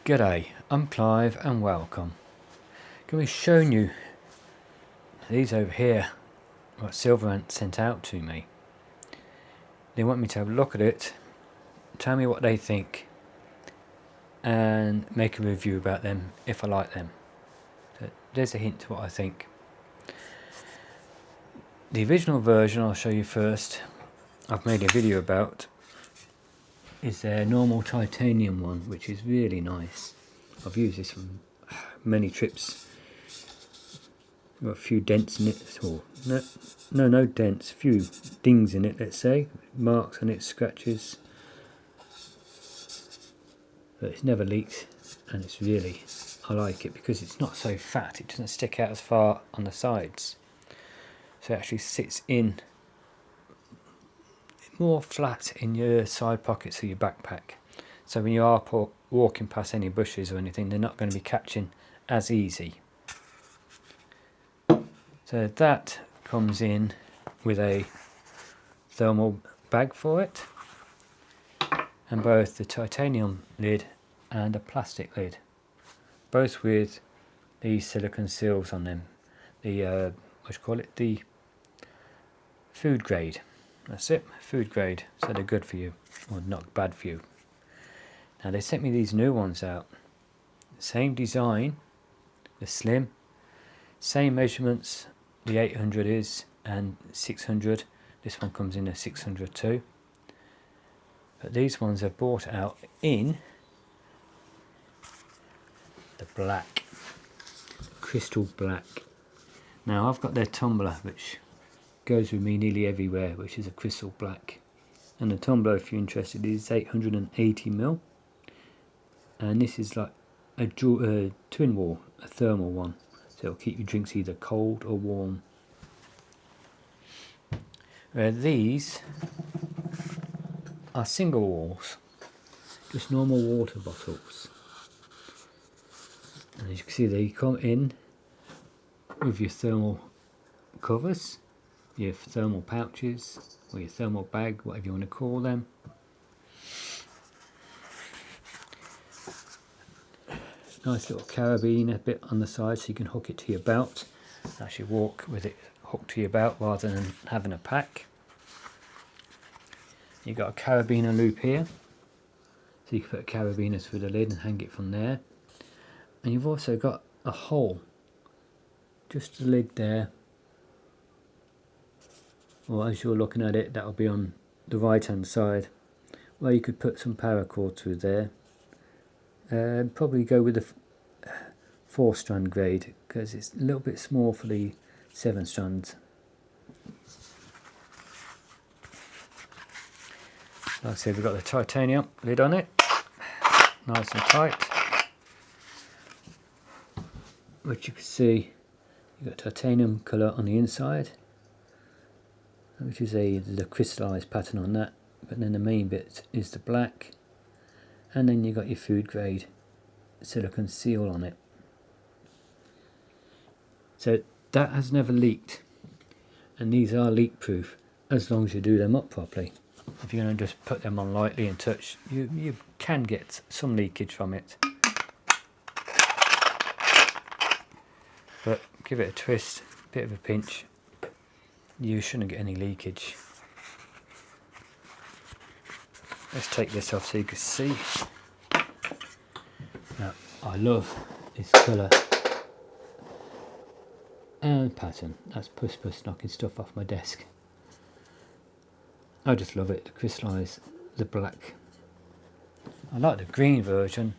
G'day, I'm Clive and welcome. Can we show you these over here, what SilverAnt sent out to me. They want me to have a look at it, tell me what they think and make a review about them if I like them. So there's a hint to what I think. The original version I'll show you first, I've made a video about, is their normal titanium one, which is really nice. I've used this on many trips. Got a few dents in it, or no dents, a few dings in it, let's say, marks on it, scratches, but it's never leaked, and it's really, I like it because it's not so fat, it doesn't stick out as far on the sides, so it actually sits in more flat in your side pockets of your backpack, so when you are walking past any bushes or anything, they're not going to be catching as easy. So that comes in with a thermal bag for it, and both the titanium lid and a plastic lid, both with these silicone seals on them, the the food grade. That's it, food grade, so they're good for you, or not bad for you. Now they sent me these new ones out, same design, the slim, same measurements, the 800 is, and 600, this one comes in a 600 too. But these ones are bought out in the black, crystal black. Now I've got their tumbler, which goes with me nearly everywhere, which is a crystal black, and the tumbler, if you're interested, is 880ml, and this is like a twin wall, a thermal one, so it'll keep your drinks either cold or warm. Where these are single walls, just normal water bottles, and as you can see they come in with your thermal covers, your thermal pouches, or your thermal bag, whatever you want to call them. Nice little carabiner bit on the side so you can hook it to your belt, actually walk with it hooked to your belt rather than having a pack. You've got a carabiner loop here, so you can put a carabiner through the lid and hang it from there. And you've also got a hole, just the lid there, or as you're looking at it, that'll be on the right hand side, where you could put some paracord through there. Probably go with the 4-strand grade, because it's a little bit small for the 7 strands. Like I said, we've got the titanium lid on it, nice and tight, which you can see you've got titanium colour on the inside, which is the crystallized pattern on that, but then the main bit is the black, and then you've got your food grade silicone seal on it. So that has never leaked, and these are leak proof as long as you do them up properly. If you're going to just put them on lightly and touch, you can get some leakage from it, but give it a twist, bit of a pinch, you shouldn't get any leakage. Let's take this off so you can see. Now, I love this colour and pattern. That's Puss knocking stuff off my desk. I just love it, the crystallized, the black. I like the green version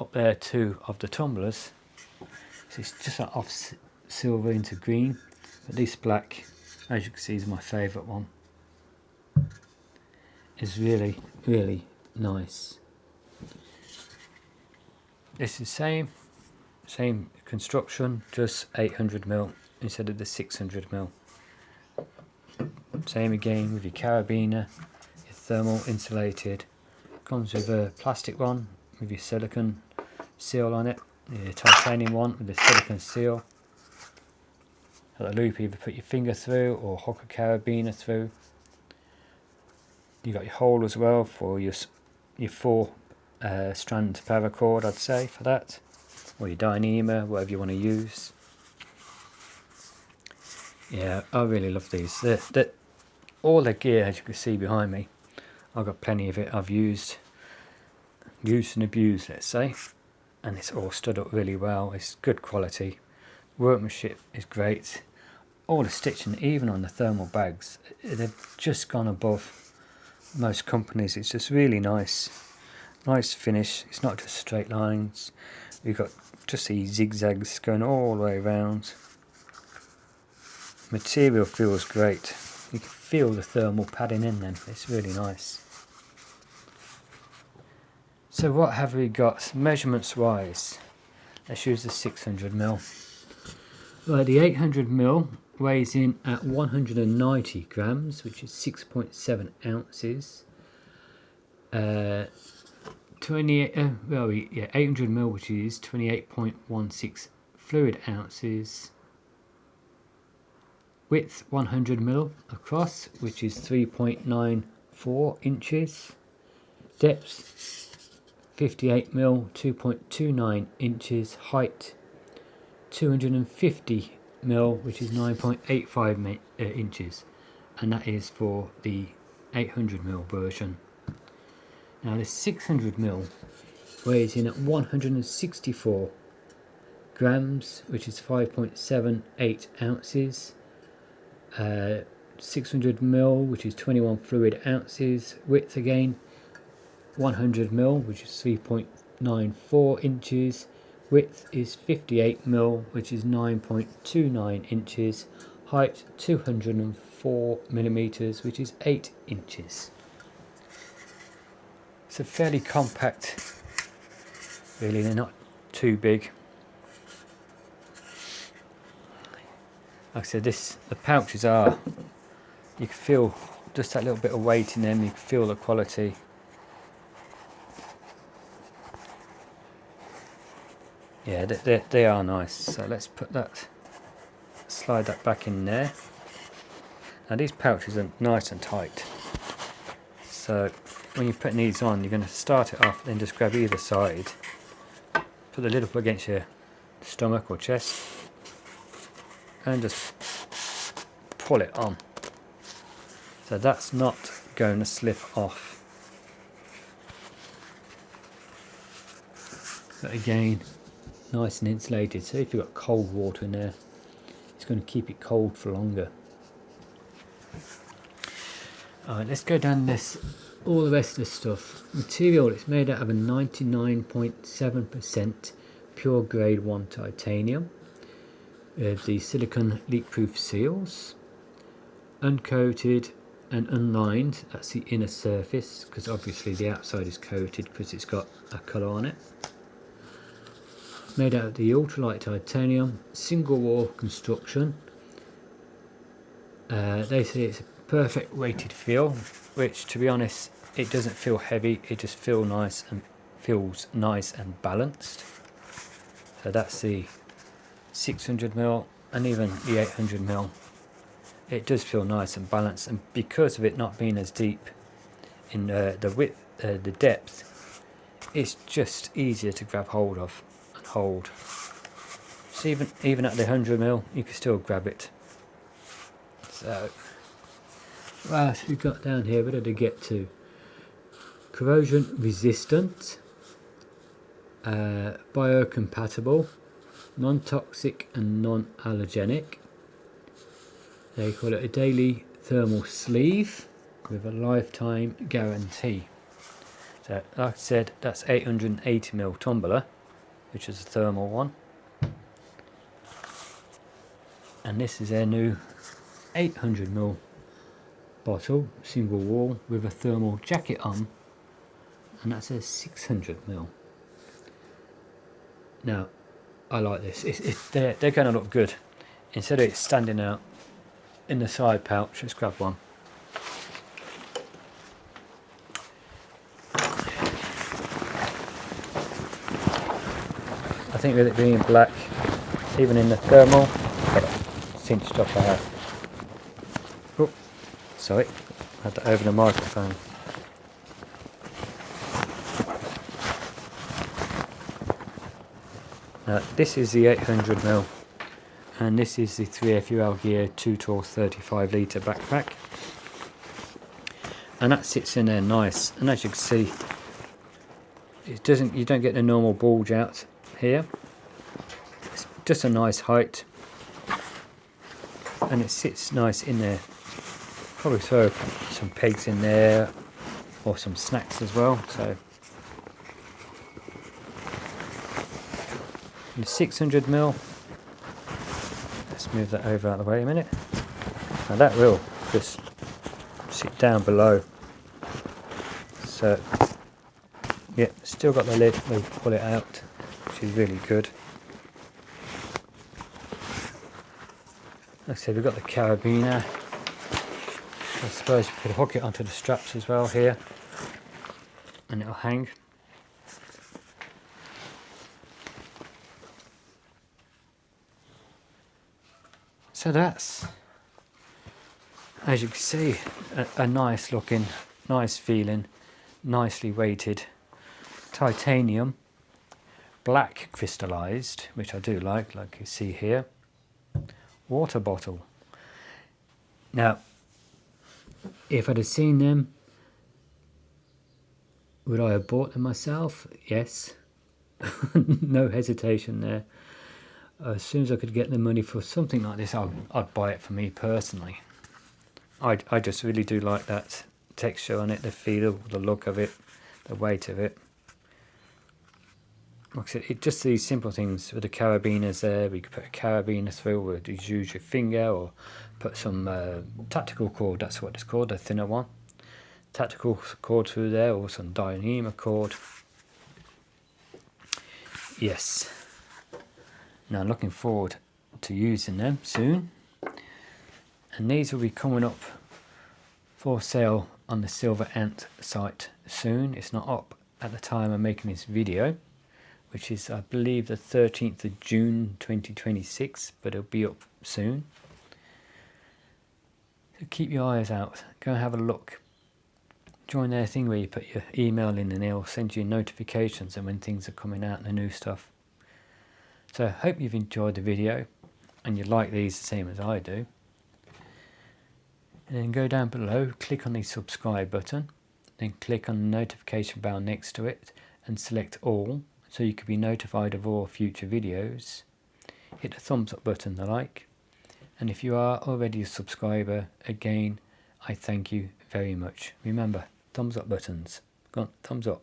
up there too of the tumblers. So it's just like off silver into green, but this black, as you can see, is my favourite one. It's really, really nice. It's the same construction, just 800ml instead of the 600ml. Same again with your carabiner, your thermal insulated. Comes with a plastic one with your silicone seal on it, the titanium one with the silicone seal. Got the loop, either put your finger through or hook a carabiner through. You got your hole as well for your 4 strand paracord, I'd say, for that, or your Dyneema, whatever you want to use. Yeah, I really love these. All the gear, as you can see behind me, I've got plenty of it. I've used and abused, let's say, and it's all stood up really well. It's good quality, workmanship is great. All the stitching, even on the thermal bags, they've just gone above most companies. It's just really nice finish. It's not just straight lines. We've got just these zigzags going all the way around. Material feels great. You can feel the thermal padding in them. It's really nice. So what have we got measurements wise? Let's use the 600mm. Right, the 800mm weighs in at 190 grams, which is 6.7 ounces. 800mm, which is 28.16 fluid ounces. Width 100mm across, which is 3.94 inches. Depth 58mm, 2.29 inches. Height 250mm, which is 9.85 inches, and that is for the 800mm version. Now the 600mm weighs in at 164 grams, which is 5.78 ounces. 600mm, which is 21 fluid ounces. Width again 100mm, which is 3.94 inches. Width is 58mm, which is 9.29 inches. Height 204mm, which is 8 inches. It's a fairly compact, really, they're not too big. Like I said, the pouches are, you can feel just that little bit of weight in them, you can feel the quality. Yeah, they are nice. So let's put that, slide that back in there. Now these pouches are nice and tight. So when you're putting these on, you're going to start it off, then just grab either side. Put the lid up against your stomach or chest, and just pull it on. So that's not going to slip off. But again, nice and insulated, so if you've got cold water in there, it's going to keep it cold for longer. Alright, let's go down all the rest of the stuff. Material, it's made out of a 99.7% pure grade 1 titanium. The silicone leak-proof seals, uncoated and unlined, that's the inner surface, because obviously the outside is coated because it's got a colour on it. Made out of the ultralight titanium, single wall construction. They say it's a perfect weighted feel, which, to be honest, it doesn't feel heavy, it just feels nice and balanced. So that's the 600mm and even the 800mm. It does feel nice and balanced, and because of it not being as deep in the width, the depth, it's just easier to grab hold of and hold. So even at the 100mm, you can still grab it. So what else we got down here? Where did I get to? Corrosion resistant, biocompatible, non-toxic and non-allergenic. They call it a daily thermal sleeve with a lifetime guarantee. So like I said, that's 880mm tumbler, which is a thermal one, and this is their new 800mm bottle, single wall with a thermal jacket on, and that's a 600mm. Now I like this. They're going to look good. Instead of it standing out in the side pouch, let's grab one. I think with it being black, even in the thermal, got it cinched up like that. Oh, sorry, I had that over the microphone. Now this is the 800mm, and this is the 3FUL Gear 2 Tour 35 litre backpack, and that sits in there nice. And as you can see, you don't get the normal bulge out here. It's just a nice height, and it sits nice in there. Probably throw some pegs in there or some snacks as well. So the 600mm, let's move that over out of the way a minute. Now that will just sit down below. So yeah, still got the lid, we'll pull it out, which is really good. Like I said, we've got the carabiner. I suppose we could hook it onto the straps as well here, and it'll hang. So that's, as you can see, a nice looking, nice feeling, nicely weighted titanium black crystallized, which I do like you see here, water bottle. Now if I'd have seen them, would I have bought them myself? Yes. No hesitation there. As soon as I could get the money for something like this, I'd buy it for me personally. I just really do like that texture on it, the feel, the look of it, the weight of it. Like I said, just these simple things with the carabiners there. We could put a carabiner through, or just use your finger, or put some tactical cord, that's what it's called, a thinner one. Tactical cord through there, or some Dyneema cord. Yes. Now I'm looking forward to using them soon. And these will be coming up for sale on the SilverAnt site soon. It's not up at the time I'm making this video, which is, I believe, the 13th of June 2026, but it'll be up soon. So keep your eyes out, go and have a look. Join their thing where you put your email in and they'll send you notifications and when things are coming out and the new stuff. So I hope you've enjoyed the video and you like these the same as I do. And then go down below, click on the subscribe button, then click on the notification bell next to it and select all, so you can be notified of all future videos. Hit the thumbs up button, the like, and if you are already a subscriber, again, I thank you very much. Remember, thumbs up buttons. Go on, thumbs up.